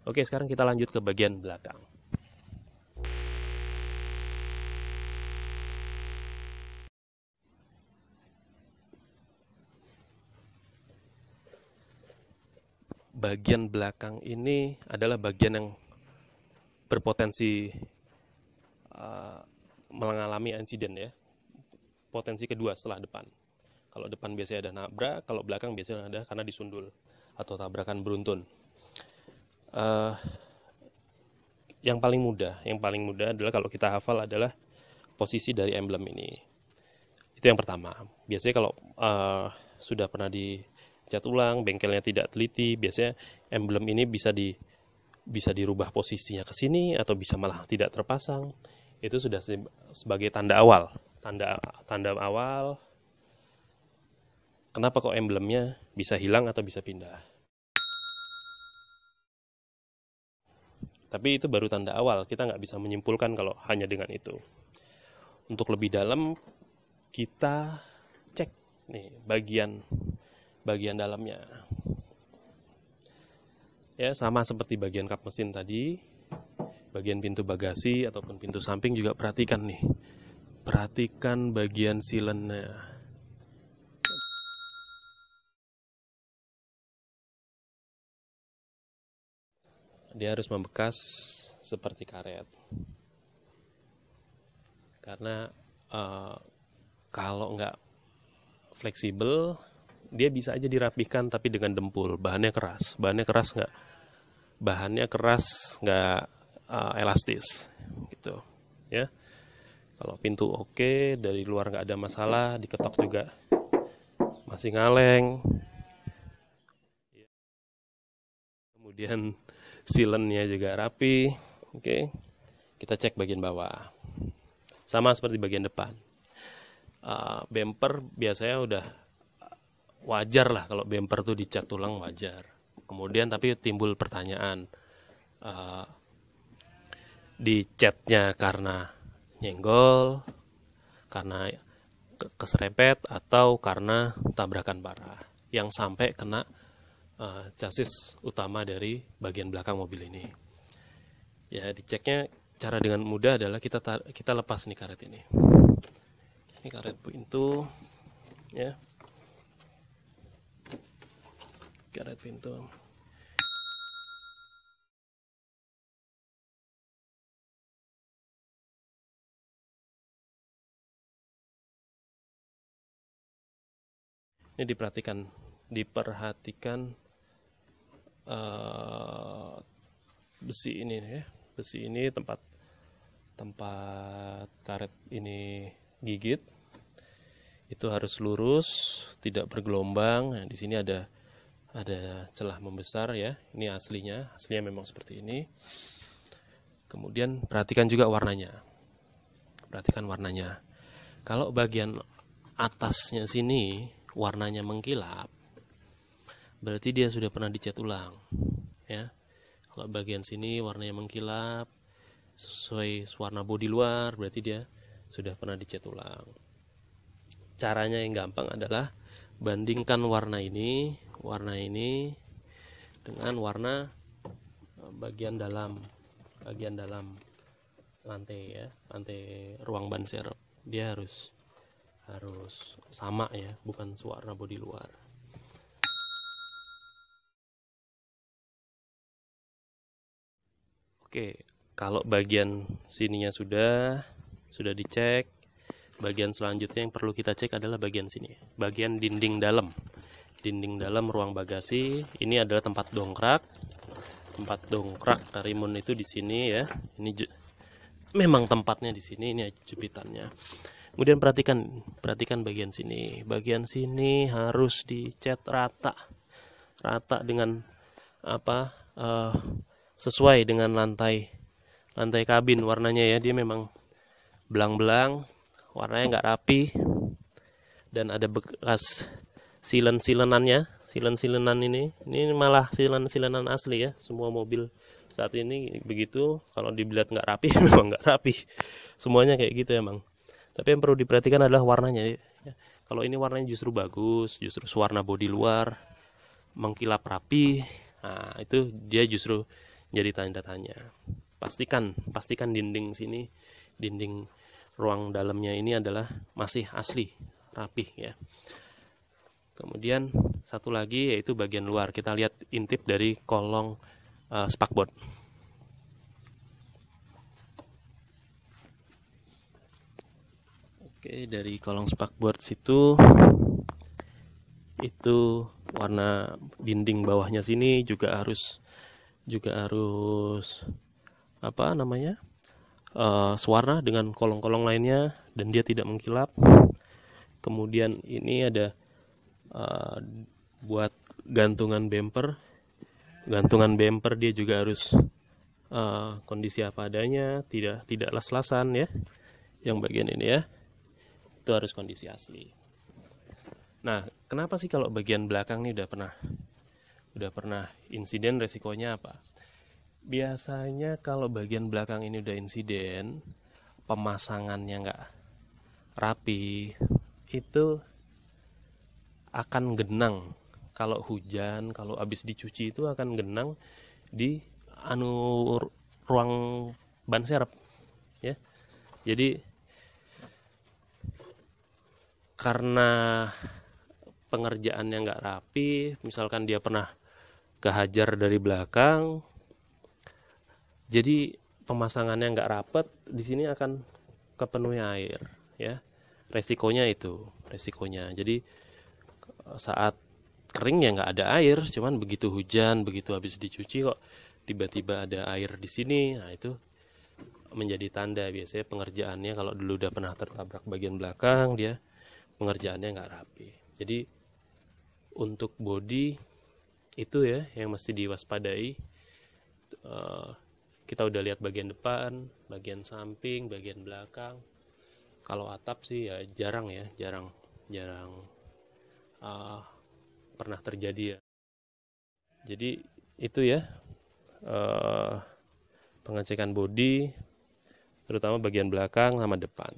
Oke, sekarang kita lanjut ke bagian belakang. Bagian belakang ini adalah bagian yang berpotensi mengalami insiden ya. Potensi kedua setelah depan. Kalau depan biasanya ada nabrak, kalau belakang biasanya ada karena disundul atau tabrakan beruntun. Yang paling mudah adalah kalau kita hafal adalah posisi dari emblem ini. Itu yang pertama. Biasanya kalau sudah pernah dicat ulang, bengkelnya tidak teliti, biasanya emblem ini bisa dirubah posisinya ke sini atau bisa malah tidak terpasang. Itu sudah sebagai tanda awal. Tanda awal kenapa kok emblemnya bisa hilang atau bisa pindah. Tapi itu baru tanda awal, kita nggak bisa menyimpulkan kalau hanya dengan itu. Untuk lebih dalam, kita cek nih bagian dalamnya. Ya, sama seperti bagian kap mesin tadi, bagian pintu bagasi ataupun pintu samping juga perhatikan nih. Perhatikan bagian silennya. Dia harus membekas seperti karet. Karena kalau nggak fleksibel, dia bisa aja dirapihkan tapi dengan dempul. Bahannya keras nggak elastis, gitu. Ya. Kalau pintu oke, dari luar nggak ada masalah, diketok juga masih ngaleng. Kemudian silennya juga rapi. Oke. Kita cek bagian bawah. Sama seperti bagian depan. Bumper biasanya udah wajar lah kalau bumper tuh dicat tulang, wajar. Kemudian tapi timbul pertanyaan, dicatnya karena nyenggol, karena keserempet, atau karena tabrakan parah yang sampai kena chassis utama dari bagian belakang mobil ini. Ya, diceknya cara dengan mudah adalah kita lepas nih karet ini. Ini karet pintu, ya. Karet pintu. Ini diperhatikan besi ini ya. Besi ini tempat karet ini gigit. Itu harus lurus, tidak bergelombang. Nah, di sini ada celah membesar ya. Ini aslinya memang seperti ini. Kemudian perhatikan juga warnanya. Kalau bagian atasnya sini warnanya mengkilap, berarti dia sudah pernah dicat ulang, ya. Kalau bagian sini warnanya mengkilap sesuai warna bodi luar, berarti dia sudah pernah dicat ulang. Caranya yang gampang adalah bandingkan warna ini dengan warna bagian dalam lantai ya, lantai ruang ban serep. Dia harus sama ya, bukan warna bodi luar. Oke, kalau bagian sininya sudah dicek, bagian selanjutnya yang perlu kita cek adalah bagian sini, bagian dinding dalam ruang bagasi. Ini adalah tempat dongkrak karimun itu di sini ya. Ini memang tempatnya di sini, ini jepitannya. Kemudian perhatikan bagian sini. Bagian sini harus dicat rata dengan sesuai dengan lantai kabin warnanya ya. Dia memang belang-belang, warnanya nggak rapi, dan ada bekas silen-silenan ini malah silenan asli ya. Semua mobil saat ini begitu, kalau dilihat nggak rapi memang nggak rapi, semuanya kayak gitu emang. Tapi yang perlu diperhatikan adalah warnanya ya. Kalau ini warnanya justru bagus, justru warna bodi luar mengkilap rapi, nah itu dia justru jadi tanda tanya. Pastikan dinding sini, dinding ruang dalamnya ini adalah masih asli, rapih ya. Kemudian satu lagi yaitu bagian luar. Kita lihat intip dari kolong spakbor. Oke, dari kolong spakbor situ itu warna dinding bawahnya sini juga harus apa namanya, sewarna dengan kolong-kolong lainnya dan dia tidak mengkilap. Kemudian ini ada buat gantungan bumper dia juga harus kondisi apa adanya, tidak las-lasan ya. Yang bagian ini ya, itu harus kondisi asli. Nah, kenapa sih kalau bagian belakang ini udah pernah insiden, resikonya apa? Biasanya kalau bagian belakang ini udah insiden, pemasangannya nggak rapi, itu akan genang. Kalau hujan, kalau habis dicuci itu akan genang di ruang ban serep ya. Jadi karena pengerjaannya nggak rapi, misalkan dia pernah kehajar dari belakang, jadi pemasangannya nggak rapet, di sini akan kepenuhi air ya. Resikonya. Jadi saat kering ya nggak ada air, cuman begitu hujan, begitu habis dicuci kok tiba-tiba ada air di sini. Nah, itu menjadi tanda biasanya pengerjaannya kalau dulu udah pernah tertabrak bagian belakang, dia pengerjaannya nggak rapi. Jadi untuk bodi itu ya yang mesti diwaspadai. Kita udah lihat bagian depan, bagian samping, bagian belakang. Kalau atap sih ya jarang pernah terjadi ya. Jadi itu ya pengecekan bodi, terutama bagian belakang sama depan.